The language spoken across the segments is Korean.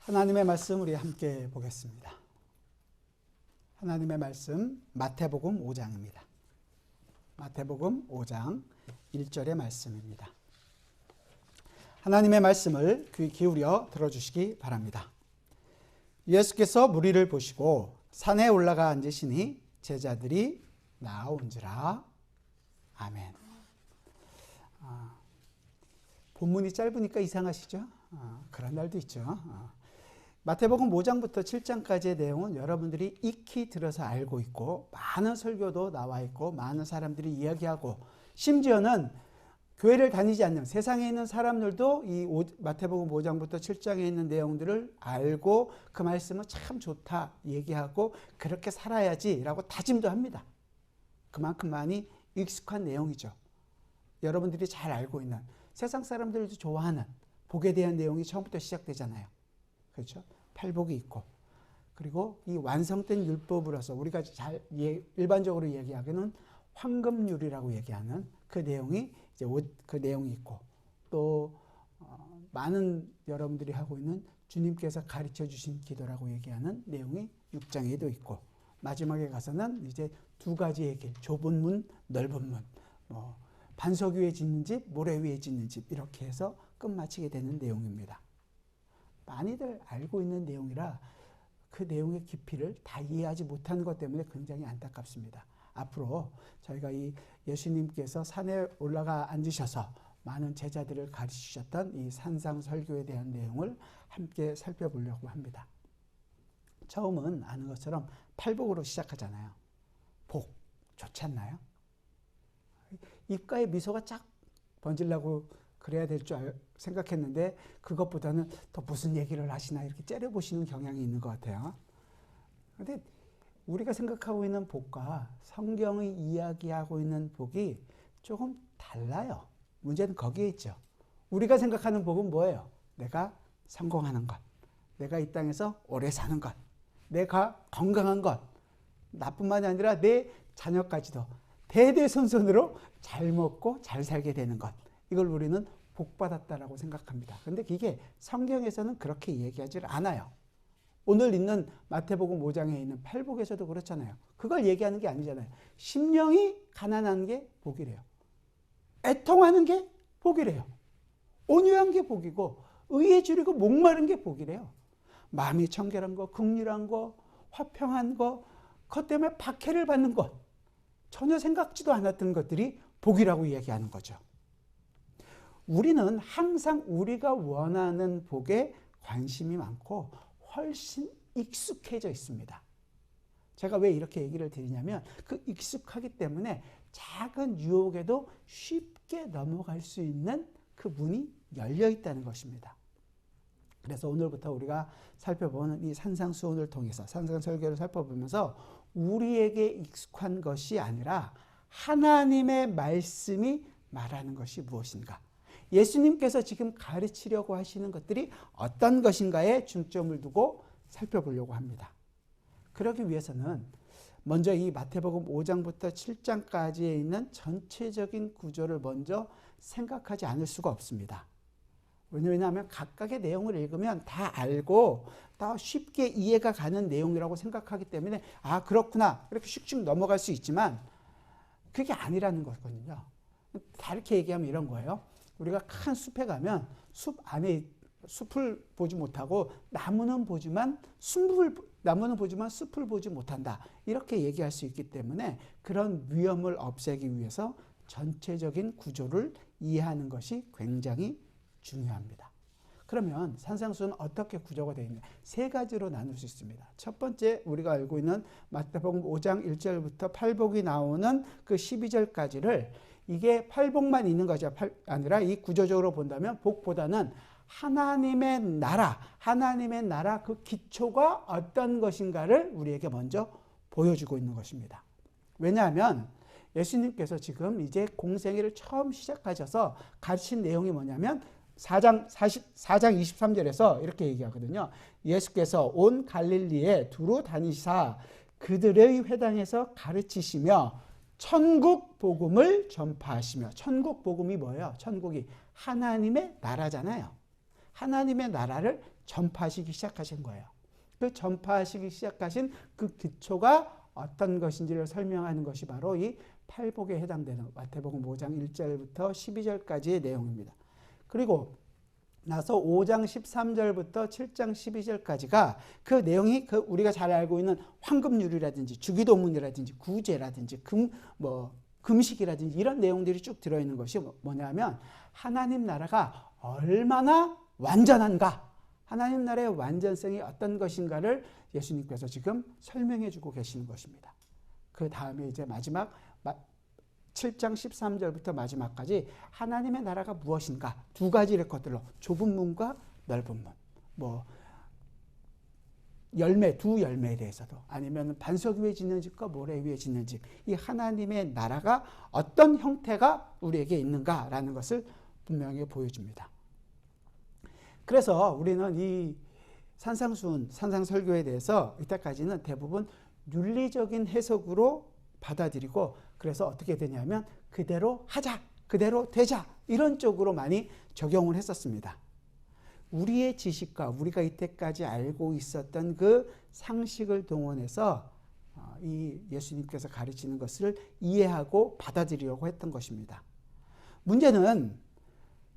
하나님의 말씀 우리 함께 보겠습니다. 하나님의 말씀 마태복음 5장입니다. 마태복음 5장 1절의 말씀입니다. 하나님의 말씀을 귀 기울여 들어주시기 바랍니다. 예수께서 무리를 보시고 산에 올라가 앉으시니 제자들이 나아온지라. 아멘. 본문이 짧으니까 이상하시죠? 그런 날도 있죠. 마태복음 5장부터 7장까지의 내용은 여러분들이 익히 들어서 알고 있고 많은 설교도 나와 있고 많은 사람들이 이야기하고 심지어는 교회를 다니지 않는 세상에 있는 사람들도 이 마태복음 5장부터 7장에 있는 내용들을 알고 그 말씀은 참 좋다 얘기하고 그렇게 살아야지라고 다짐도 합니다. 그만큼 많이 익숙한 내용이죠. 여러분들이 잘 알고 있는 세상 사람들도 좋아하는 복에 대한 내용이 처음부터 시작되잖아요. 그렇죠? 팔복이 있고 그리고 이 완성된 율법으로서 우리가 잘 일반적으로 얘기하기는 황금률이라고 얘기하는 그 내용이 이제 그 내용이 있고 또 많은 여러분들이 하고 있는 주님께서 가르쳐 주신 기도라고 얘기하는 내용이 6장에도 있고 마지막에 가서는 이제 두 가지의 길, 좁은 문, 넓은 문, 반석 위에 짓는 집, 모래 위에 짓는 집 이렇게 해서 끝마치게 되는 내용입니다. 많이들 알고 있는 내용이라 그 내용의 깊이를 다 이해하지 못하는 것 때문에 굉장히 안타깝습니다. 앞으로 저희가 이 예수님께서 산에 올라가 앉으셔서 많은 제자들을 가르치셨던 이 산상 설교에 대한 내용을 함께 살펴보려고 합니다. 처음은 아는 것처럼 팔복으로 시작하잖아요. 복, 좋지 않나요? 입가에 미소가 쫙 번지려고 그래야 될 줄 생각했는데 그것보다는 또 무슨 얘기를 하시나 이렇게 째려보시는 경향이 있는 것 같아요. 그런데 우리가 생각하고 있는 복과 성경이 이야기하고 있는 복이 조금 달라요. 문제는 거기에 있죠. 우리가 생각하는 복은 뭐예요? 내가 성공하는 것, 내가 이 땅에서 오래 사는 것, 내가 건강한 것, 나뿐만이 아니라 내 자녀까지도 대대손손으로 잘 먹고 잘 살게 되는 것. 이걸 우리는 복받았다라고 생각합니다. 그런데 이게 성경에서는 그렇게 얘기하지 않아요. 오늘 있는 마태복음 5장에 있는 팔복에서도 그렇잖아요. 그걸 얘기하는 게 아니잖아요. 심령이 가난한 게 복이래요. 애통하는 게 복이래요. 온유한 게 복이고 의에 줄이고 목마른 게 복이래요. 마음이 청결한 거, 긍휼한 거, 화평한 거, 그것 때문에 박해를 받는 것, 전혀 생각지도 않았던 것들이 복이라고 얘기하는 거죠. 우리는 항상 우리가 원하는 복에 관심이 많고 훨씬 익숙해져 있습니다. 제가 왜 이렇게 얘기를 드리냐면 그 익숙하기 때문에 작은 유혹에도 쉽게 넘어갈 수 있는 그 문이 열려 있다는 것입니다. 그래서 오늘부터 우리가 살펴보는 이 산상수훈을 통해서 산상설교를 살펴보면서 우리에게 익숙한 것이 아니라 하나님의 말씀이 말하는 것이 무엇인가, 예수님께서 지금 가르치려고 하시는 것들이 어떤 것인가에 중점을 두고 살펴보려고 합니다. 그러기 위해서는 먼저 이 마태복음 5장부터 7장까지에 있는 전체적인 구조를 먼저 생각하지 않을 수가 없습니다. 왜냐하면 각각의 내용을 읽으면 다 알고 다 쉽게 이해가 가는 내용이라고 생각하기 때문에 아 그렇구나 이렇게 슉슉 넘어갈 수 있지만 그게 아니라는 거거든요. 다르게 얘기하면 이런 거예요. 우리가 큰 숲에 가면 숲 안에 숲을 보지 못하고 나무는 보지만 숲을 보지 못한다. 이렇게 얘기할 수 있기 때문에 그런 위험을 없애기 위해서 전체적인 구조를 이해하는 것이 굉장히 중요합니다. 그러면 산상수훈은 어떻게 구조가 되어 있느냐? 세 가지로 나눌 수 있습니다. 첫 번째 우리가 알고 있는 마태복음 5장 1절부터 팔복이 나오는 그 12절까지를 이게 팔복만 있는 것이 아니라 이 구조적으로 본다면 복보다는 하나님의 나라 그 기초가 어떤 것인가를 우리에게 먼저 보여주고 있는 것입니다. 왜냐하면 예수님께서 지금 이제 공생애를 처음 시작하셔서 가르친 내용이 뭐냐면 4장 23절에서 이렇게 얘기하거든요. 예수께서 온 갈릴리에 두루 다니시사 그들의 회당에서 가르치시며 천국 복음을 전파하시며. 천국 복음이 뭐예요? 천국이 하나님의 나라잖아요. 하나님의 나라를 전파하시기 시작하신 거예요. 그 전파하시기 시작하신 그 기초가 어떤 것인지를 설명하는 것이 바로 이 팔복에 해당되는 마태복음 5장 1절부터 12절까지의 내용입니다. 그리고 나서 5장 13절부터 7장 12절까지가 그 내용이 우리가 잘 알고 있는 황금률이라든지 주기도문이라든지 구제라든지 금식이라든지 이런 내용들이 쭉 들어있는 것이 뭐냐면 하나님 나라가 얼마나 완전한가, 하나님 나라의 완전성이 어떤 것인가를 예수님께서 지금 설명해 주고 계시는 것입니다. 그 다음에 이제 마지막 7장 13절부터 마지막까지 하나님의 나라가 무엇인가 두 가지의 것들로 좁은 문과 넓은 문, 열매, 두 열매에 대해서도 아니면 반석 위에 짓는 집과 모래 위에 짓는 집, 이 하나님의 나라가 어떤 형태가 우리에게 있는가라는 것을 분명히 보여줍니다. 그래서 우리는 이 산상설교에 대해서 이때까지는 대부분 윤리적인 해석으로 받아들이고, 그래서 어떻게 되냐면 그대로 하자, 그대로 되자, 이런 쪽으로 많이 적용을 했었습니다. 우리의 지식과 우리가 이때까지 알고 있었던 그 상식을 동원해서 이 예수님께서 가르치는 것을 이해하고 받아들이려고 했던 것입니다. 문제는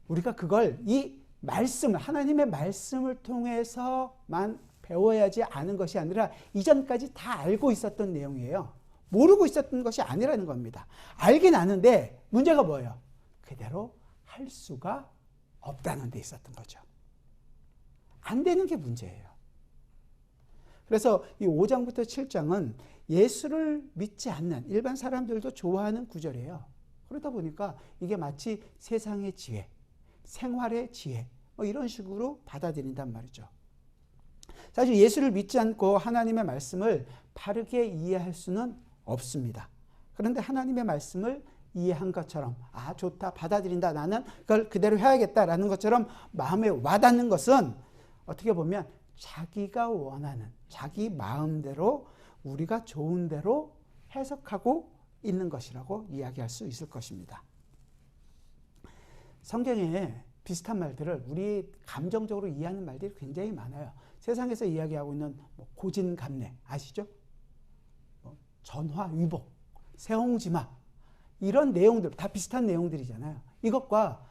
우리가 그걸 이 말씀을, 하나님의 말씀을 통해서만 배워야지 아는 것이 아니라 이전까지 다 알고 있었던 내용이에요. 모르고 있었던 것이 아니라는 겁니다. 알긴 아는데 문제가 뭐예요? 그대로 할 수가 없다는 데 있었던 거죠. 안 되는 게 문제예요. 그래서 이 5장부터 7장은 예수를 믿지 않는 일반 사람들도 좋아하는 구절이에요. 그러다 보니까 이게 마치 세상의 지혜, 생활의 지혜 이런 식으로 받아들인단 말이죠. 사실 예수를 믿지 않고 하나님의 말씀을 바르게 이해할 수는 없습니다. 그런데 하나님의 말씀을 이해한 것처럼 좋다, 받아들인다, 나는 그걸 그대로 해야겠다라는 것처럼 마음에 와닿는 것은 어떻게 보면 자기가 원하는, 자기 마음대로 우리가 좋은 대로 해석하고 있는 것이라고 이야기할 수 있을 것입니다. 성경에 비슷한 말들을 우리 감정적으로 이해하는 말들이 굉장히 많아요. 세상에서 이야기하고 있는 고진감래 아시죠? 전화위복, 세홍지마 이런 내용들 다 비슷한 내용들이잖아요. 이것과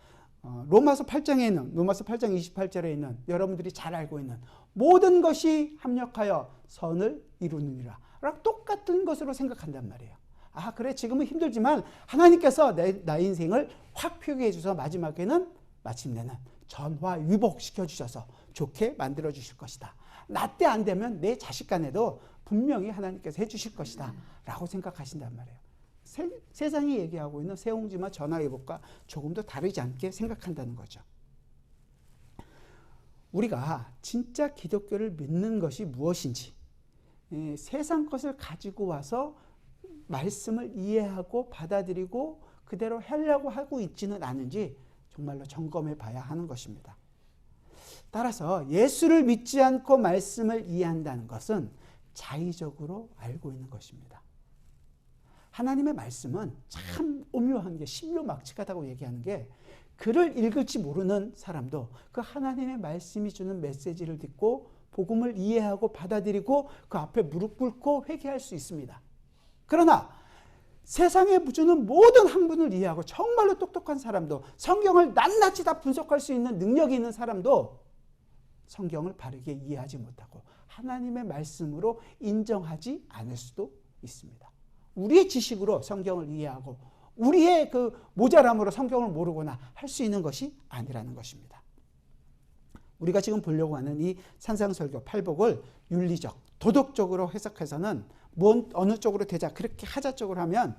로마서 8장에 있는, 로마서 8장 28절에 있는 여러분들이 잘 알고 있는 모든 것이 합력하여 선을 이루느니라 라고 똑같은 것으로 생각한단 말이에요. 그래 지금은 힘들지만 하나님께서 나의 인생을 확 표기해 주셔서 마지막에는 마침내는 전화위복 시켜주셔서 좋게 만들어 주실 것이다. 나 때 안 되면 내 자식 간에도 분명히 하나님께서 해주실 것이다 라고 생각하신단 말이에요. 세상이 얘기하고 있는 세홍지마 전화위복과 조금도 다르지 않게 생각한다는 거죠. 우리가 진짜 기독교를 믿는 것이 무엇인지, 세상 것을 가지고 와서 말씀을 이해하고 받아들이고 그대로 하려고 하고 있지는 않은지 정말로 점검해 봐야 하는 것입니다. 따라서 예수를 믿지 않고 말씀을 이해한다는 것은 자의적으로 알고 있는 것입니다. 하나님의 말씀은 참 오묘한 게, 신묘막측하다고 얘기하는 게, 글을 읽을지 모르는 사람도 그 하나님의 말씀이 주는 메시지를 듣고 복음을 이해하고 받아들이고 그 앞에 무릎 꿇고 회개할 수 있습니다. 그러나 세상에 주는 모든 학문을 이해하고 정말로 똑똑한 사람도, 성경을 낱낱이 다 분석할 수 있는 능력이 있는 사람도 성경을 바르게 이해하지 못하고 하나님의 말씀으로 인정하지 않을 수도 있습니다. 우리의 지식으로 성경을 이해하고 우리의 그 모자람으로 성경을 모르거나 할 수 있는 것이 아니라는 것입니다. 우리가 지금 보려고 하는 이 산상설교 팔복을 윤리적, 도덕적으로 해석해서는 어느 쪽으로 되자, 그렇게 하자 쪽으로 하면,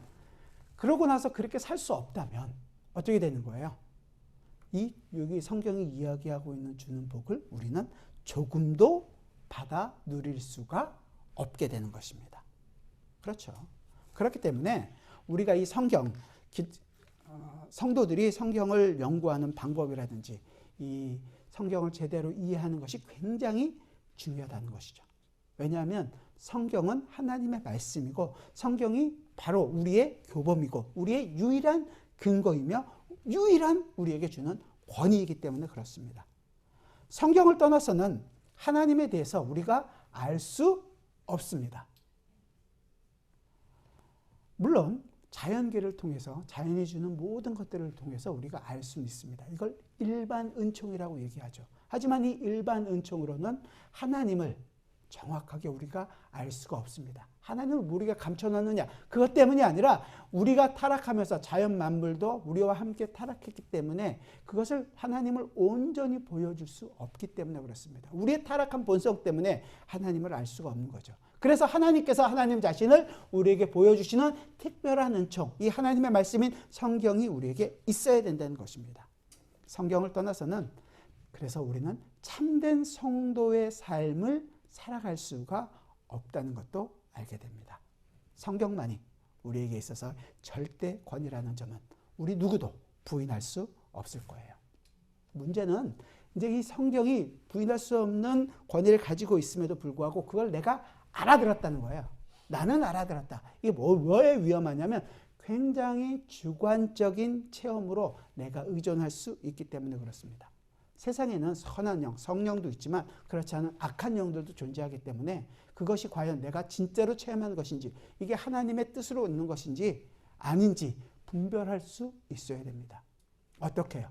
그러고 나서 그렇게 살 수 없다면 어떻게 되는 거예요? 여기 성경이 이야기하고 있는 주는 복을 우리는 조금도 받아 누릴 수가 없게 되는 것입니다. 그렇죠. 그렇기 때문에 우리가 이 성도들이 성경을 연구하는 방법이라든지 이 성경을 제대로 이해하는 것이 굉장히 중요하다는 것이죠. 왜냐하면 성경은 하나님의 말씀이고 성경이 바로 우리의 교범이고 우리의 유일한 근거이며 유일한 우리에게 주는 권위이기 때문에 그렇습니다. 성경을 떠나서는 하나님에 대해서 우리가 알 수 없습니다. 물론 자연계를 통해서 자연이 주는 모든 것들을 통해서 우리가 알 수는 있습니다. 이걸 일반 은총이라고 얘기하죠. 하지만 이 일반 은총으로는 하나님을 정확하게 우리가 알 수가 없습니다. 하나님을 우리가 감춰놨느냐, 그것 때문이 아니라 우리가 타락하면서 자연 만물도 우리와 함께 타락했기 때문에 그것을 하나님을 온전히 보여줄 수 없기 때문에 그렇습니다. 우리의 타락한 본성 때문에 하나님을 알 수가 없는 거죠. 그래서 하나님께서 하나님 자신을 우리에게 보여주시는 특별한 은총, 이 하나님의 말씀인 성경이 우리에게 있어야 된다는 것입니다. 성경을 떠나서는 그래서 우리는 참된 성도의 삶을 살아갈 수가 없다는 것도 알게 됩니다. 성경만이 우리에게 있어서 절대 권위라는 점은 우리 누구도 부인할 수 없을 거예요. 문제는 이제 이 성경이 부인할 수 없는 권위를 가지고 있음에도 불구하고 그걸 내가 알아들었다는 거예요. 나는 알아들었다. 이게 뭐에 위험하냐면 굉장히 주관적인 체험으로 내가 의존할 수 있기 때문에 그렇습니다. 세상에는 선한 영, 성령도 있지만 그렇지 않은 악한 영들도 존재하기 때문에 그것이 과연 내가 진짜로 체험하는 것인지, 이게 하나님의 뜻으로 있는 것인지 아닌지 분별할 수 있어야 됩니다. 어떻게 해요?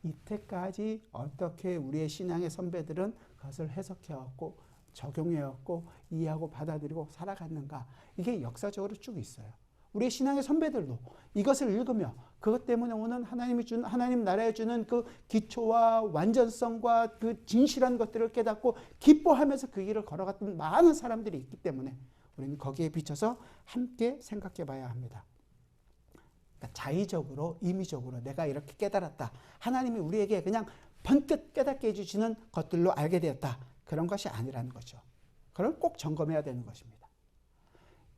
이때까지 어떻게 우리의 신앙의 선배들은 그것을 해석해왔고 적용해왔고 이해하고 받아들이고 살아갔는가, 이게 역사적으로 쭉 있어요. 우리의 신앙의 선배들도 이것을 읽으며 그것 때문에 오는 하나님이 주는, 하나님 나라에 주는 그 기초와 완전성과 그 진실한 것들을 깨닫고 기뻐하면서 그 길을 걸어갔던 많은 사람들이 있기 때문에 우리는 거기에 비춰서 함께 생각해 봐야 합니다. 그러니까 자의적으로, 임의적으로 내가 이렇게 깨달았다, 하나님이 우리에게 그냥 번뜩 깨닫게 해주시는 것들로 알게 되었다, 그런 것이 아니라는 거죠. 그럼 꼭 점검해야 되는 것입니다.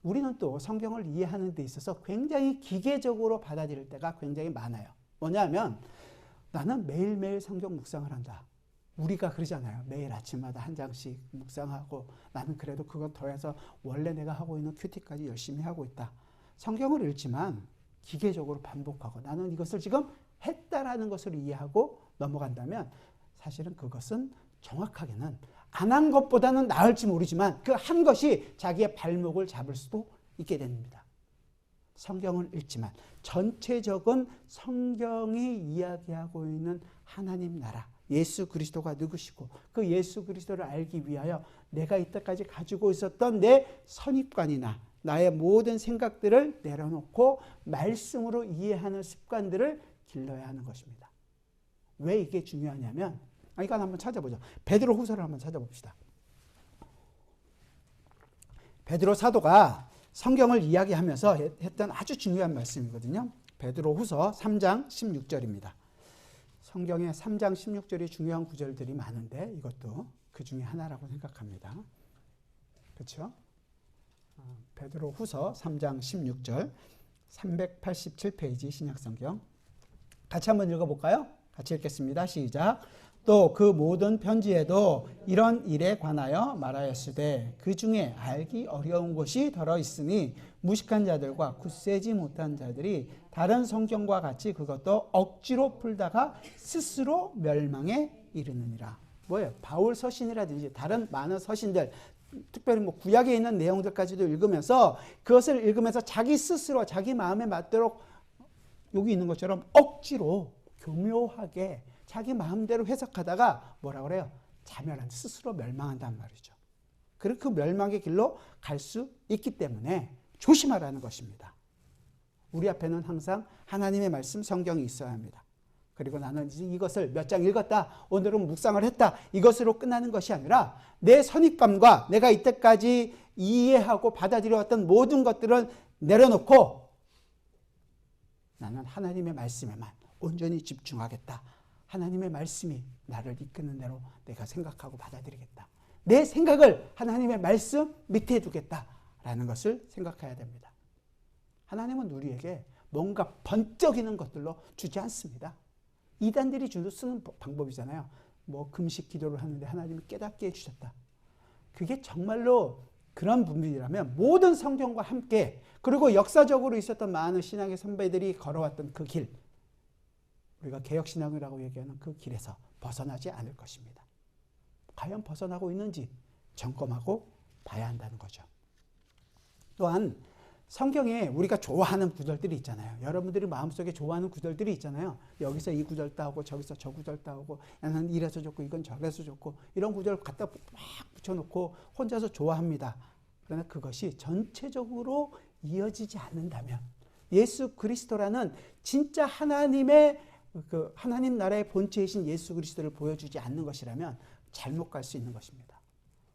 우리는 또 성경을 이해하는 데 있어서 굉장히 기계적으로 받아들일 때가 굉장히 많아요. 뭐냐면 나는 매일매일 성경 묵상을 한다. 우리가 그러잖아요. 매일 아침마다 한 장씩 묵상하고 나는 그래도 그것 더해서 원래 내가 하고 있는 큐티까지 열심히 하고 있다. 성경을 읽지만 기계적으로 반복하고 나는 이것을 지금 했다라는 것을 이해하고 넘어간다면 사실은 그것은 정확하게는 안 한 것보다는 나을지 모르지만 그 한 것이 자기의 발목을 잡을 수도 있게 됩니다. 성경을 읽지만 전체적인 성경이 이야기하고 있는 하나님 나라, 예수 그리스도가 누구시고 그 예수 그리스도를 알기 위하여 내가 이때까지 가지고 있었던 내 선입관이나 나의 모든 생각들을 내려놓고 말씀으로 이해하는 습관들을 길러야 하는 것입니다. 왜 이게 중요하냐면, 이건 한번 찾아보죠. 베드로 후서를 한번 찾아봅시다. 베드로 사도가 성경을 이야기하면서 했던 아주 중요한 말씀이거든요. 베드로 후서 3장 16절입니다. 성경에 3장 16절이 중요한 구절들이 많은데 이것도 그 중에 하나라고 생각합니다. 그렇죠? 베드로 후서 3장 16절 387페이지 신약성경 같이 한번 읽어볼까요? 같이 읽겠습니다. 시작. 또 그 모든 편지에도 이런 일에 관하여 말하였으되 그 중에 알기 어려운 것이 더러 있으니 무식한 자들과 굳세지 못한 자들이 다른 성경과 같이 그것도 억지로 풀다가 스스로 멸망에 이르느니라. 뭐예요? 바울 서신이라든지 다른 많은 서신들, 특별히 뭐 구약에 있는 내용들까지도 읽으면서 그것을 읽으면서 자기 스스로 자기 마음에 맞도록 여기 있는 것처럼 억지로 교묘하게 자기 마음대로 해석하다가 뭐라 그래요? 자멸한, 스스로 멸망한단 말이죠. 그리고 그 멸망의 길로 갈 수 있기 때문에 조심하라는 것입니다. 우리 앞에는 항상 하나님의 말씀 성경이 있어야 합니다. 그리고 나는 이제 이것을 몇 장 읽었다, 오늘은 묵상을 했다, 이것으로 끝나는 것이 아니라 내 선입감과 내가 이때까지 이해하고 받아들여왔던 모든 것들을 내려놓고 나는 하나님의 말씀에만 온전히 집중하겠다. 하나님의 말씀이 나를 이끄는 대로 내가 생각하고 받아들이겠다. 내 생각을 하나님의 말씀 밑에 두겠다라는 것을 생각해야 됩니다. 하나님은 우리에게 뭔가 번쩍이는 것들로 주지 않습니다. 이단들이 쓰는 방법이잖아요. 뭐 금식 기도를 하는데 하나님이 깨닫게 해주셨다. 그게 정말로 그런 분들이라면 모든 성경과 함께, 그리고 역사적으로 있었던 많은 신앙의 선배들이 걸어왔던 그 길, 우리가 개혁신앙이라고 얘기하는 그 길에서 벗어나지 않을 것입니다. 과연 벗어나고 있는지 점검하고 봐야 한다는 거죠. 또한 성경에 우리가 좋아하는 구절들이 있잖아요. 여러분들이 마음속에 좋아하는 구절들이 있잖아요. 여기서 이 구절 따오고 저기서 저 구절 따오고 나는 이래서 좋고 이건 저래서 좋고 이런 구절 갖다 막 붙여놓고 혼자서 좋아합니다. 그러나 그것이 전체적으로 이어지지 않는다면 예수 그리스도라는 진짜 하나님의 그 하나님 나라의 본체이신 예수 그리스도를 보여주지 않는 것이라면 잘못 갈 수 있는 것입니다.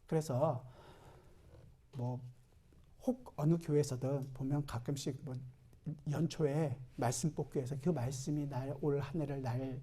그래서 혹 어느 교회에서든 보면 가끔씩 연초에 말씀 뽑기에서 그 말씀이 올 한 해를 날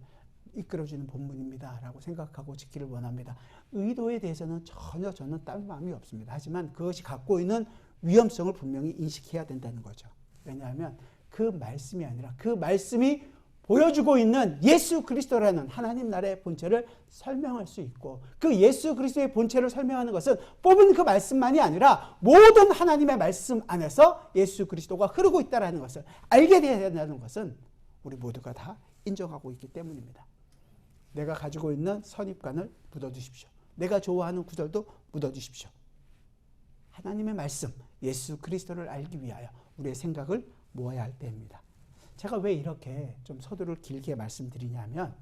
이끌어주는 본문입니다 라고 생각하고 지키를 원합니다. 의도에 대해서는 전혀 저는 딴 마음이 없습니다. 하지만 그것이 갖고 있는 위험성을 분명히 인식해야 된다는 거죠. 왜냐하면 그 말씀이 아니라 그 말씀이 보여주고 있는 예수 그리스도라는 하나님 나라의 본체를 설명할 수 있고 그 예수 그리스도의 본체를 설명하는 것은 뽑은 그 말씀만이 아니라 모든 하나님의 말씀 안에서 예수 그리스도가 흐르고 있다는 것을 알게 되어야 된다는 것은 우리 모두가 다 인정하고 있기 때문입니다. 내가 가지고 있는 선입관을 묻어주십시오. 내가 좋아하는 구절도 묻어주십시오. 하나님의 말씀, 예수 그리스도를 알기 위하여 우리의 생각을 모아야 할 때입니다. 제가 왜 이렇게 좀 서두를 길게 말씀드리냐면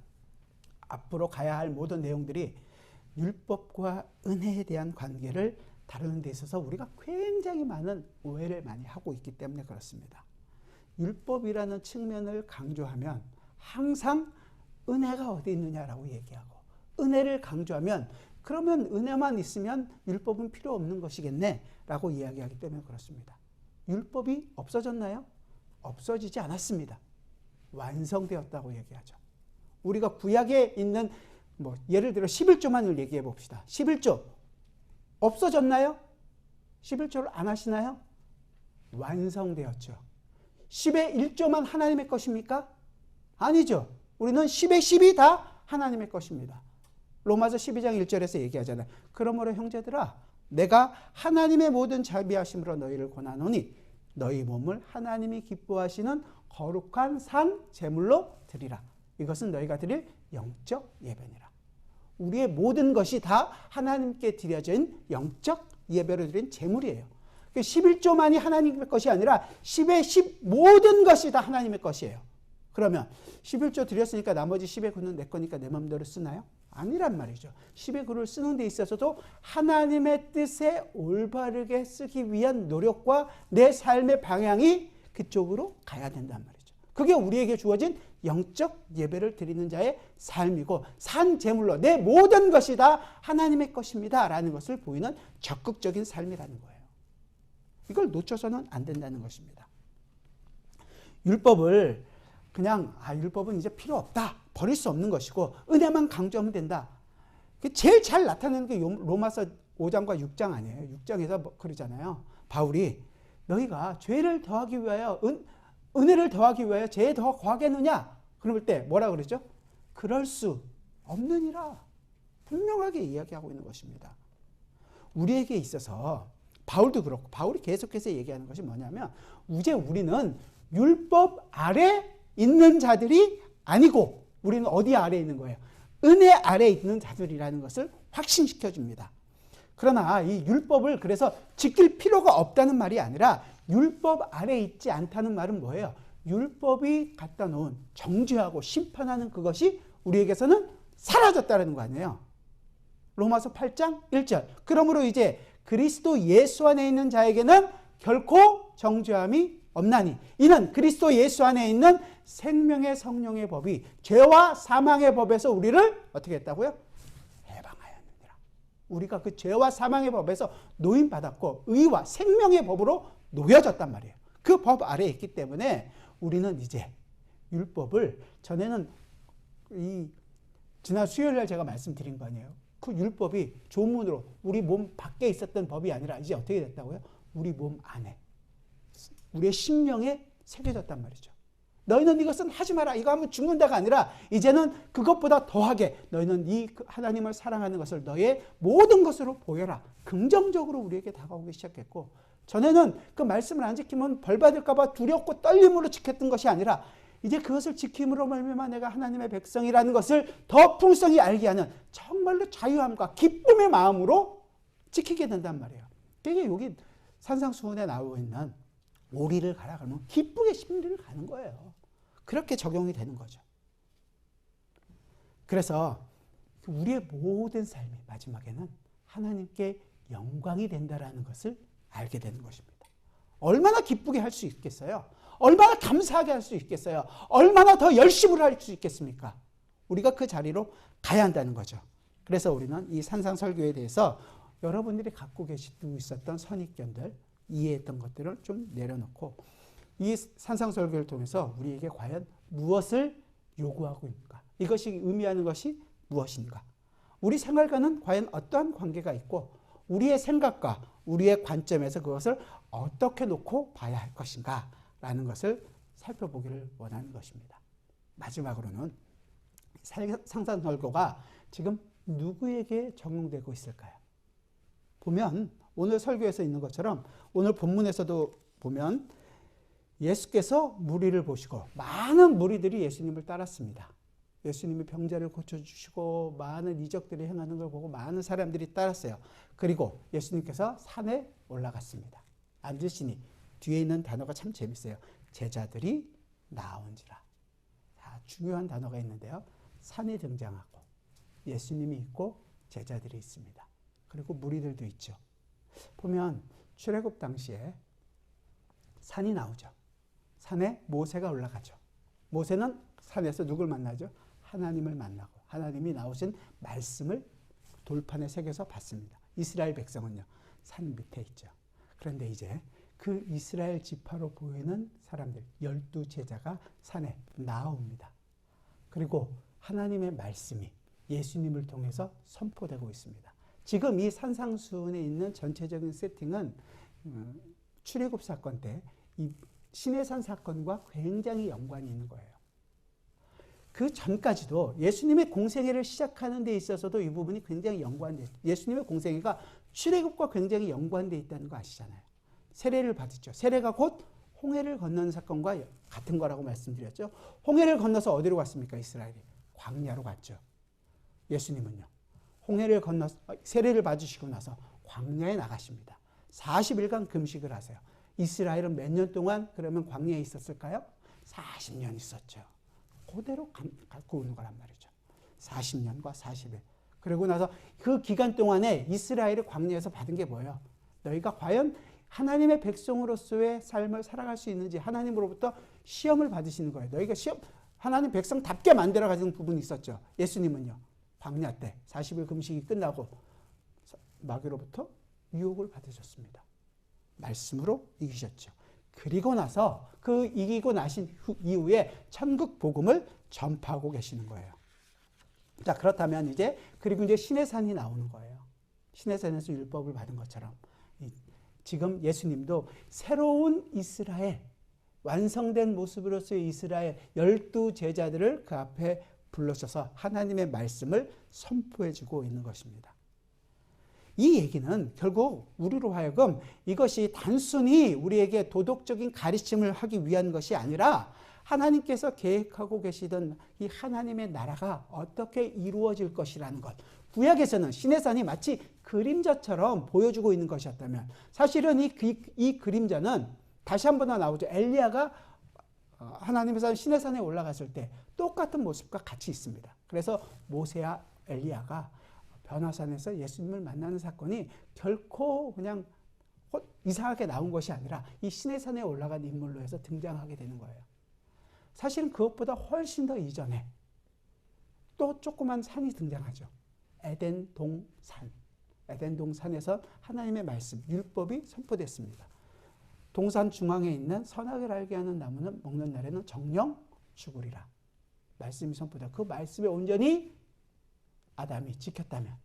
앞으로 가야 할 모든 내용들이 율법과 은혜에 대한 관계를 다루는 데 있어서 우리가 굉장히 많은 오해를 많이 하고 있기 때문에 그렇습니다. 율법이라는 측면을 강조하면 항상 은혜가 어디 있느냐라고 얘기하고 은혜를 강조하면 그러면 은혜만 있으면 율법은 필요 없는 것이겠네 라고 이야기하기 때문에 그렇습니다. 율법이 없어졌나요? 없어지지 않았습니다. 완성되었다고 얘기하죠. 우리가 구약에 있는 예를 들어 11조만을 얘기해 봅시다. 11조 없어졌나요? 11조를 안 하시나요? 완성되었죠. 10의 1조만 하나님의 것입니까? 아니죠. 우리는 10의 10이 다 하나님의 것입니다. 로마서 12장 1절에서 얘기하잖아요. 그러므로 형제들아 내가 하나님의 모든 자비하심으로 너희를 권하노니 너희 몸을 하나님이 기뻐하시는 거룩한 산 제물로 드리라. 이것은 너희가 드릴 영적 예배니라. 우리의 모든 것이 다 하나님께 드려진 영적 예배로 드린 제물이에요. 11조만이 하나님의 것이 아니라 10의 10 모든 것이 다 하나님의 것이에요. 그러면 11조 드렸으니까 나머지 10의 구는 내 거니까 내 마음대로 쓰나요? 아니란 말이죠. 10의 구를 쓰는 데 있어서도 하나님의 뜻에 올바르게 쓰기 위한 노력과 내 삶의 방향이 그쪽으로 가야 된단 말이죠. 그게 우리에게 주어진 영적 예배를 드리는 자의 삶이고 산 제물로 내 모든 것이 다 하나님의 것입니다 라는 것을 보이는 적극적인 삶이라는 거예요. 이걸 놓쳐서는 안 된다는 것입니다. 율법을 그냥 율법은 이제 필요 없다. 버릴 수 없는 것이고 은혜만 강조하면 된다. 제일 잘 나타내는 게 로마서 5장과 6장 아니에요. 6장에서 그러잖아요. 바울이 너희가 죄를 더하기 위하여 은혜를 더하기 위하여 죄에 더 거하겠느냐? 그럴 때 뭐라 그러죠? 그럴 수 없느니라. 분명하게 이야기하고 있는 것입니다. 우리에게 있어서 바울도 그렇고 바울이 계속해서 얘기하는 것이 뭐냐면 이제 우리는 율법 아래 있는 자들이 아니고 우리는 어디 아래에 있는 거예요? 은혜 아래에 있는 자들이라는 것을 확신시켜 줍니다. 그러나 이 율법을 그래서 지킬 필요가 없다는 말이 아니라 율법 아래에 있지 않다는 말은 뭐예요? 율법이 갖다 놓은 정죄하고 심판하는 그것이 우리에게서는 사라졌다는 거 아니에요. 로마서 8장 1절 그러므로 이제 그리스도 예수 안에 있는 자에게는 결코 정죄함이 없나니 이는 그리스도 예수 안에 있는 생명의 성령의 법이 죄와 사망의 법에서 우리를 어떻게 했다고요? 해방하였느니라. 우리가 그 죄와 사망의 법에서 노임받았고 의와 생명의 법으로 놓여졌단 말이에요. 그 법 아래에 있기 때문에 우리는 이제 율법을 전에는 지난 수요일날 제가 말씀드린 거 아니에요. 그 율법이 조문으로 우리 몸 밖에 있었던 법이 아니라 이제 어떻게 됐다고요? 우리 몸 안에 우리의 심령에 새겨졌단 말이죠. 너희는 이것은 하지 마라. 이거 하면 죽는다가 아니라 이제는 그것보다 더하게 너희는 이 하나님을 사랑하는 것을 너의 모든 것으로 보여라. 긍정적으로 우리에게 다가오기 시작했고 전에는 그 말씀을 안 지키면 벌 받을까 봐 두렵고 떨림으로 지켰던 것이 아니라 이제 그것을 지킴으로 말미암아 내가 하나님의 백성이라는 것을 더 풍성히 알게 하는 정말로 자유함과 기쁨의 마음으로 지키게 된단 말이에요. 이게 여기 산상수훈에 나오고 있는 오리를 가라 그러면 기쁘게 심리를 가는 거예요. 그렇게 적용이 되는 거죠. 그래서 우리의 모든 삶이 마지막에는 하나님께 영광이 된다라는 것을 알게 되는 것입니다. 얼마나 기쁘게 할 수 있겠어요? 얼마나 감사하게 할 수 있겠어요? 얼마나 더 열심을 할 수 있겠습니까? 우리가 그 자리로 가야 한다는 거죠. 그래서 우리는 이 산상설교에 대해서 여러분들이 갖고 계시고 있었던 선입견들, 이해했던 것들을 좀 내려놓고 이 산상설교를 통해서 우리에게 과연 무엇을 요구하고 있는가? 이것이 의미하는 것이 무엇인가? 우리 생활과는 과연 어떠한 관계가 있고 우리의 생각과 우리의 관점에서 그것을 어떻게 놓고 봐야 할 것인가? 라는 것을 살펴보기를 원하는 것입니다. 마지막으로는 산상설교가 지금 누구에게 적용되고 있을까요? 보면 오늘 설교에서 있는 것처럼 오늘 본문에서도 보면 예수께서 무리를 보시고 많은 무리들이 예수님을 따랐습니다. 예수님이 병자를 고쳐주시고 많은 이적들을 행하는 걸 보고 많은 사람들이 따랐어요. 그리고 예수님께서 산에 올라갔습니다. 앉으시니 뒤에 있는 단어가 참 재밌어요. 제자들이 나온지라. 자, 중요한 단어가 있는데요. 산이 등장하고 예수님이 있고 제자들이 있습니다. 그리고 무리들도 있죠. 보면 출애굽 당시에 산이 나오죠. 산에 모세가 올라가죠. 모세는 산에서 누굴 만나죠? 하나님을 만나고 하나님이 나오신 말씀을 돌판에 새겨서 받습니다. 이스라엘 백성은요. 산 밑에 있죠. 그런데 이제 그 이스라엘 지파로 보이는 사람들 12제자가 산에 나옵니다. 그리고 하나님의 말씀이 예수님을 통해서 선포되고 있습니다. 지금 이 산상수훈에 있는 전체적인 세팅은 출애굽 사건 때 이 시내산 사건과 굉장히 연관이 있는 거예요. 그 전까지도 예수님의 공생애를 시작하는 데 있어서도 이 부분이 굉장히 연관돼 있어요. 예수님의 공생애가 출애굽과 굉장히 연관돼 있다는 거 아시잖아요. 세례를 받았죠. 세례가 곧 홍해를 건너는 사건과 같은 거라고 말씀드렸죠. 홍해를 건너서 어디로 갔습니까? 이스라엘이 광야로 갔죠. 예수님은요. 홍해를 건너 세례를 받으시고 나서 광야에 나가십니다. 40일간 금식을 하세요. 이스라엘은 몇 년 동안 그러면 광야에 있었을까요? 40년 있었죠. 그대로 갖고 오는 거란 말이죠. 40년과 40일. 그리고 나서 그 기간 동안에 이스라엘이 광야에서 받은 게 뭐예요? 너희가 과연 하나님의 백성으로서의 삶을 살아갈 수 있는지 하나님으로부터 시험을 받으시는 거예요. 너희가 하나님 백성답게 만들어가지는 부분이 있었죠. 예수님은요. 광야 때 40일 금식이 끝나고 마귀로부터 유혹을 받으셨습니다. 말씀으로 이기셨죠. 그리고 나서 그 이기고 나신 이후에 천국 복음을 전파하고 계시는 거예요. 자, 그렇다면 그리고 이제 시내산이 나오는 거예요. 시내산에서 율법을 받은 것처럼 지금 예수님도 새로운 이스라엘, 완성된 모습으로서의 이스라엘 12제자들을 그 앞에 불러셔서 하나님의 말씀을 선포해 주고 있는 것입니다. 이 얘기는 결국 우리로 하여금 이것이 단순히 우리에게 도덕적인 가르침을 하기 위한 것이 아니라 하나님께서 계획하고 계시던 이 하나님의 나라가 어떻게 이루어질 것이라는 것. 구약에서는 시내산이 마치 그림자처럼 보여주고 있는 것이었다면 사실은 이 그림자는 다시 한 번 더 나오죠. 엘리야가 하나님의 산 시내산에 올라갔을 때 똑같은 모습과 같이 있습니다. 그래서 모세와 엘리야가 변화산에서 예수님을 만나는 사건이 결코 그냥 이상하게 나온 것이 아니라 이 시내산에 올라간 인물로 해서 등장하게 되는 거예요. 사실은 그것보다 훨씬 더 이전에 또 조그만 산이 등장하죠. 에덴 동산. 에덴 동산에서 하나님의 말씀, 율법이 선포됐습니다. 동산 중앙에 있는 선악을 알게 하는 나무는 먹는 날에는 정령 죽으리라. 말씀이 선포되고 그 말씀에 온전히 아담이 지켰다면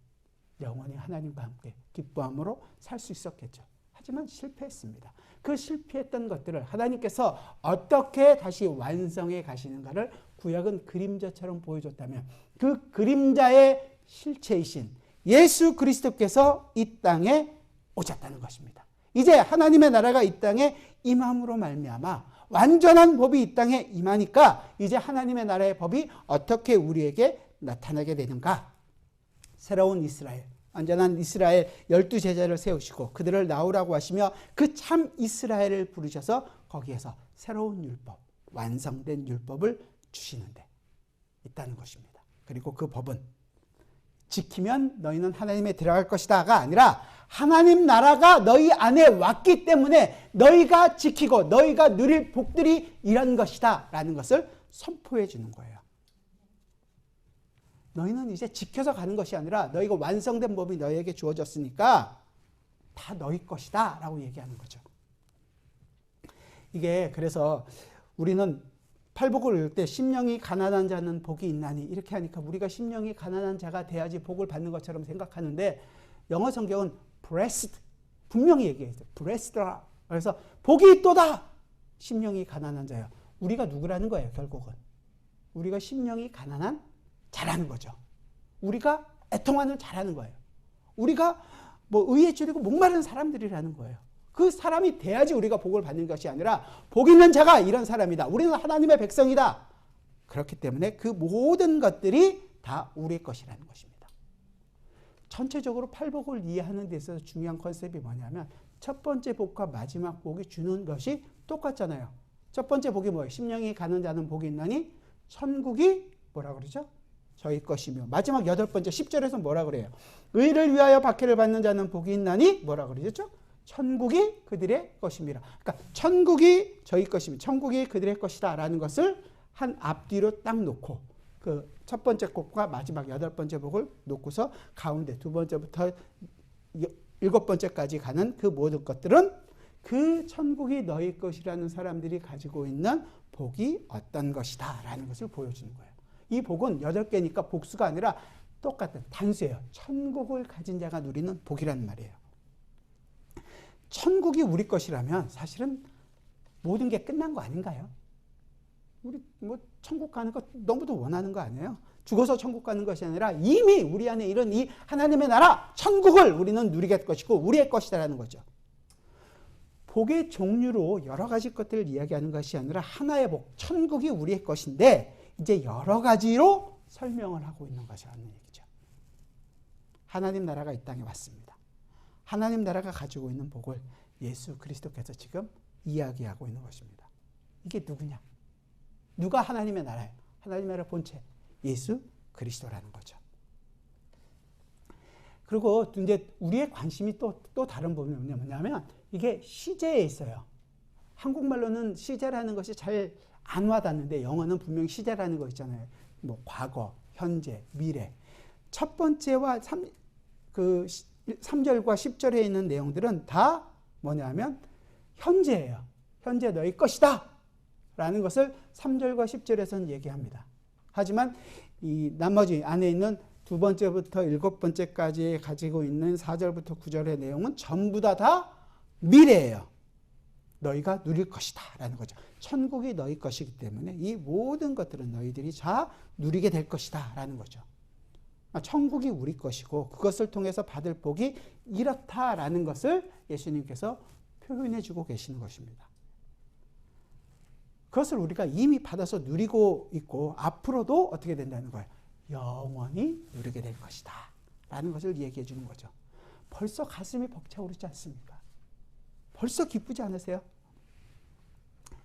영원히 하나님과 함께 기뻐함으로 살 수 있었겠죠. 하지만 실패했습니다. 그 실패했던 것들을 하나님께서 어떻게 다시 완성해 가시는가를 구약은 그림자처럼 보여줬다면 그 그림자의 실체이신 예수 그리스도께서 이 땅에 오셨다는 것입니다. 이제 하나님의 나라가 이 땅에 임함으로 말미암아 완전한 법이 이 땅에 임하니까 이제 하나님의 나라의 법이 어떻게 우리에게 나타나게 되는가? 새로운 이스라엘, 완전한 이스라엘 12제자를 세우시고 그들을 나오라고 하시며 그 참 이스라엘을 부르셔서 거기에서 새로운 율법, 완성된 율법을 주시는데 있다는 것입니다. 그리고 그 법은 지키면 너희는 하나님에 들어갈 것이다가 아니라 하나님 나라가 너희 안에 왔기 때문에 너희가 지키고 너희가 누릴 복들이 이런 것이다 라는 것을 선포해 주는 거예요. 너희는 이제 지켜서 가는 것이 아니라 너희가 완성된 법이 너희에게 주어졌으니까 다 너희 것이다 라고 얘기하는 거죠. 이게 그래서 우리는 팔복을 읽을 때 심령이 가난한 자는 복이 있나니 이렇게 하니까 우리가 심령이 가난한 자가 돼야지 복을 받는 것처럼 생각하는데 영어 성경은 blessed 분명히 얘기해요. blessed라. 그래서 복이 있도다. 심령이 가난한 자요. 우리가 누구라는 거예요, 결국은. 우리가 심령이 가난한 자라는 거죠. 우리가 애통하는 자라는 거예요. 우리가 뭐 의에 줄이고 목마른 사람들이라는 거예요. 그 사람이 돼야지 우리가 복을 받는 것이 아니라 복 있는 자가 이런 사람이다. 우리는 하나님의 백성이다. 그렇기 때문에 그 모든 것들이 다 우리의 것이라는 것입니다. 전체적으로 팔복을 이해하는 데 있어서 중요한 컨셉이 뭐냐면 첫 번째 복과 마지막 복이 주는 것이 똑같잖아요. 첫 번째 복이 뭐예요? 심령이 가는 자는 복이 있나니 천국이 뭐라 그러죠? 저희 것이며 마지막 8번째 10절에서 뭐라 그래요? 의를 위하여 박해를 받는 자는 복이 있나니 뭐라 그러죠? 천국이 그들의 것입니다. 그러니까 천국이 저희 것이며 천국이 그들의 것이다 라는 것을 한 앞뒤로 딱 놓고 그 첫 번째 복과 마지막 8번째 복을 놓고서 가운데 두 번째부터 7번째까지 가는 그 모든 것들은 그 천국이 너희 것이라는 사람들이 가지고 있는 복이 어떤 것이다 라는 것을 보여주는 거예요. 이 복은 8개니까 복수가 아니라 똑같은 단수예요. 천국을 가진 자가 누리는 복이라는 말이에요. 천국이 우리 것이라면 사실은 모든 게 끝난 거 아닌가요? 우리 뭐 천국 가는 거 너무도 원하는 거 아니에요? 죽어서 천국 가는 것이 아니라 이미 우리 안에 이런 이 하나님의 나라 천국을 우리는 누리게 할 것이고 우리의 것이다라는 거죠. 복의 종류로 여러 가지 것들을 이야기하는 것이 아니라 하나의 복, 천국이 우리의 것인데 이제 여러 가지로 설명을 하고 있는 것이라는 얘기죠. 하나님 나라가 이 땅에 왔습니다. 하나님 나라가 가지고 있는 복을 예수 그리스도께서 지금 이야기하고 있는 것입니다. 이게 누구냐? 누가 하나님의 나라예요? 하나님의 나라 본체 예수 그리스도라는 거죠. 그리고 이제 우리의 관심이 또 다른 부분이 뭐냐면 이게 시제에 있어요. 한국말로는 시제라는 것이 잘 안 와닿는데 영어는 분명히 시제라는 거 있잖아요. 뭐 과거, 현재, 미래. 첫 번째와 3절과 10절에 있는 내용들은 다 뭐냐면 현재예요. 현재 너희 것이다 라는 것을 3절과 10절에서는 얘기합니다. 하지만 이 나머지 안에 있는 두 번째부터 7번째까지 가지고 있는 4절부터 9절의 내용은 전부 다 미래예요. 너희가 누릴 것이다 라는 거죠. 천국이 너희 것이기 때문에 이 모든 것들은 너희들이 다 누리게 될 것이다 라는 거죠. 천국이 우리 것이고 그것을 통해서 받을 복이 이렇다라는 것을 예수님께서 표현해 주고 계시는 것입니다. 그것을 우리가 이미 받아서 누리고 있고 앞으로도 어떻게 된다는 거예요? 영원히 누리게 될 것이다 라는 것을 얘기해 주는 거죠. 벌써 가슴이 벅차오르지 않습니까? 벌써 기쁘지 않으세요?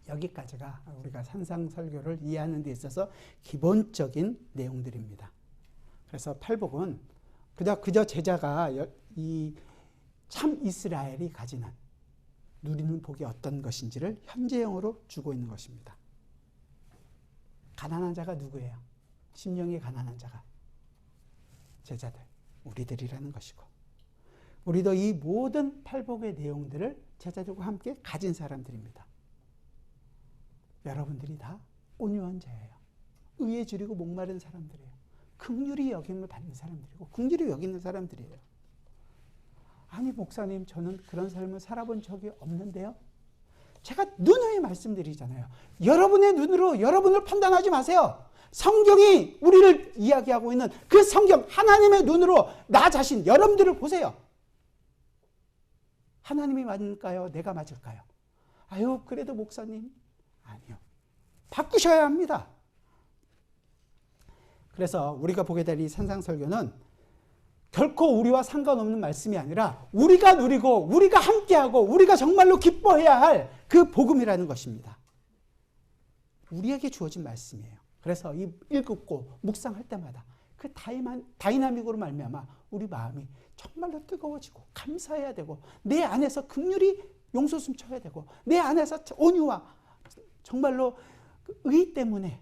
여기까지가 우리가 산상설교를 이해하는 데 있어서 기본적인 내용들입니다. 그래서 팔복은 그저 제자가 이 참 이스라엘이 가지는 누리는 복이 어떤 것인지를 현재형으로 주고 있는 것입니다. 가난한 자가 누구예요? 심령이 가난한 자가 제자들, 우리들이라는 것이고 우리도 이 모든 팔복의 내용들을 제자들과 함께 가진 사람들입니다. 여러분들이 다 온유한 자예요. 의에 줄이고 목마른 사람들이에요. 긍휼히 여김을 받는 사람들이고 긍휼히 여기는 사람들이에요. 아니 목사님 저는 그런 삶을 살아본 적이 없는데요. 제가 누누이 말씀드리잖아요. 여러분의 눈으로 여러분을 판단하지 마세요. 성경이 우리를 이야기하고 있는 그 성경 하나님의 눈으로 나 자신 여러분들을 보세요. 하나님이 맞을까요? 내가 맞을까요? 아유 그래도 목사님 아니요. 바꾸셔야 합니다. 그래서 우리가 보게 될 이 산상설교는 결코 우리와 상관없는 말씀이 아니라 우리가 누리고 우리가 함께하고 우리가 정말로 기뻐해야 할 그 복음이라는 것입니다. 우리에게 주어진 말씀이에요. 그래서 이 읽고 묵상할 때마다 그 다이나믹으로 말미암아 우리 마음이 정말로 뜨거워지고 감사해야 되고 내 안에서 긍휼이 용서 숨쳐야 되고 내 안에서 온유와 정말로 의 때문에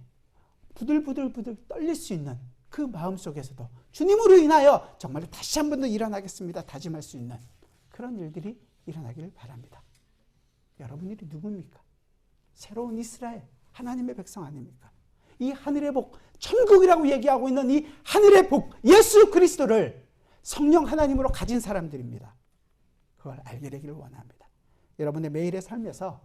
부들부들 떨릴 수 있는 그 마음 속에서도 주님으로 인하여 정말로 다시 한 번 더 일어나겠습니다 다짐할 수 있는 그런 일들이 일어나기를 바랍니다. 여러분들이 누굽니까? 새로운 이스라엘 하나님의 백성 아닙니까? 이 하늘의 복, 천국이라고 얘기하고 있는 이 하늘의 복, 예수 그리스도를 성령 하나님으로 가진 사람들입니다. 그걸 알게 되기를 원합니다. 여러분의 매일의 삶에서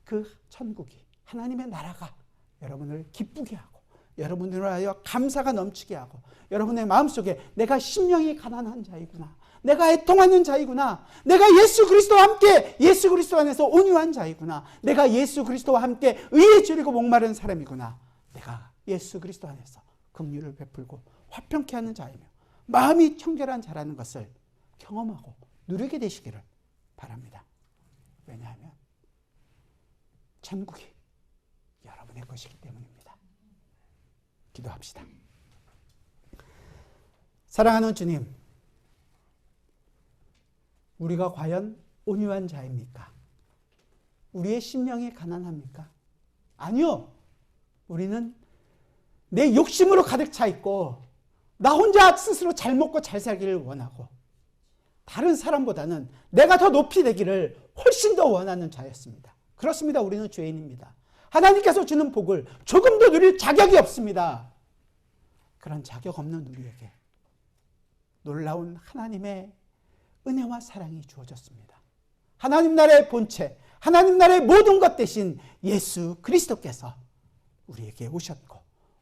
그 천국이, 하나님의 나라가 여러분을 기쁘게 하고 여러분들을 하여 감사가 넘치게 하고 여러분의 마음속에 내가 심령이 가난한 자이구나, 내가 애통하는 자이구나, 내가 예수 그리스도와 함께 예수 그리스도 안에서 온유한 자이구나, 내가 예수 그리스도와 함께 의에 줄이고 목마른 사람이구나, 내가 예수 그리스도 안에서 긍휼을 베풀고 화평케 하는 자이며 마음이 청결한 자라는 것을 경험하고 누리게 되시기를 바랍니다. 왜냐하면 천국이 여러분의 것이기 때문입니다. 기도합시다. 사랑하는 주님, 우리가 과연 온유한 자입니까? 우리의 심령이 가난합니까? 아니요. 우리는 내 욕심으로 가득 차 있고 나 혼자 스스로 잘 먹고 잘 살기를 원하고 다른 사람보다는 내가 더 높이 되기를 훨씬 더 원하는 자였습니다. 그렇습니다. 우리는 죄인입니다. 하나님께서 주는 복을 조금도 누릴 자격이 없습니다. 그런 자격 없는 우리에게 놀라운 하나님의 은혜와 사랑이 주어졌습니다. 하나님 나라의 본체, 하나님 나라의 모든 것 대신 예수 그리스도께서 우리에게 오셨고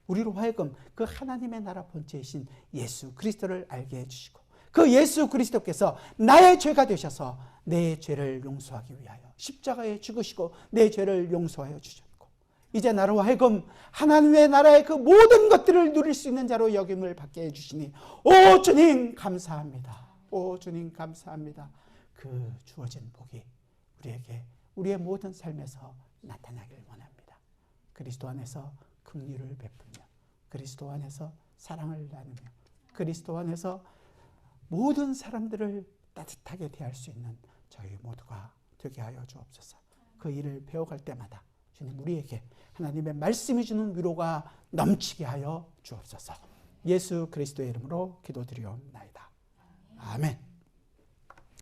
우리로 하여금 그 하나님의 나라 본체이신 예수 그리스도를 알게 해주시고 그 예수 그리스도께서 나의 죄가 되셔서 내 죄를 용서하기 위하여 십자가에 죽으시고 내 죄를 용서하여 주셨고 이제 나로 하여금 하나님의 나라의 그 모든 것들을 누릴 수 있는 자로 여김을 받게 해주시니 오 주님 감사합니다. 오 주님 감사합니다. 그 주어진 복이 우리에게 우리의 모든 삶에서 나타나길 원합니다. 그리스도 안에서 긍휼을 베풀며 그리스도 안에서 사랑을 나누며 그리스도 안에서 모든 사람들을 따뜻하게 대할 수 있는 저희 모두가 되게 하여 주옵소서. 그 일을 배워갈 때마다 주님 우리에게 하나님의 말씀이 주는 위로가 넘치게 하여 주옵소서. 예수 그리스도의 이름으로 기도드리옵나이다. 아멘.